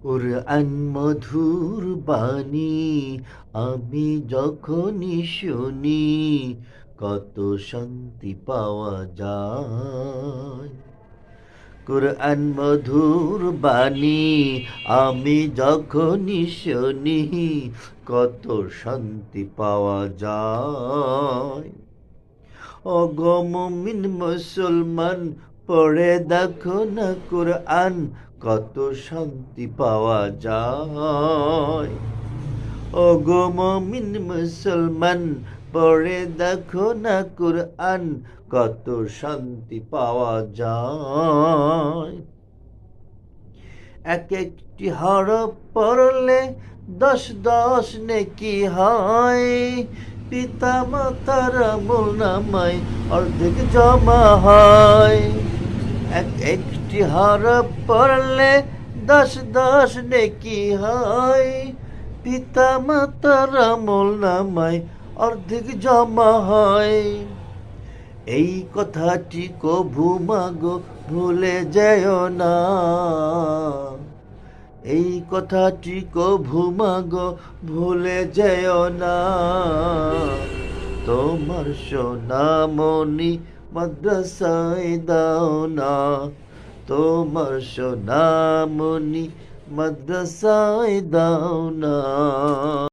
কুরআন মধুর বাণী আমি যখনই শুনি কত শান্তি পাওয়া যায়। কুরআন মধুর বাণী আমি যখনই শুনি কত শান্তি পাওয়া যায়। ওগো মুমিন মুসলমান পড়ে দেখো না কুরআন কত শান্তি পাওয়া যায়। ওগো মুমিন মুসলমান পড়ে দেখো না কুরআন কত শান্তি পাওয়া যায়। এক একটি হরফ পড়লে 10 নেকি হয়। পিতা মাতার আমলনামায় অর্ধেক জমা হয়। এক একটি হরফ পড়লে 10 নেকি হয়। পিতা মাতার আমলনামায় অর্ধেক জমা হয়। এই কথাটি কভু মাগো ভুলে যেও না। এই কথাটি কভু মাগো ভুলে যেও না। তোমার সোনামণি মাদ্রাসায় দাও না। তোমার সোনামণি মাদ্রাসায় দাও না।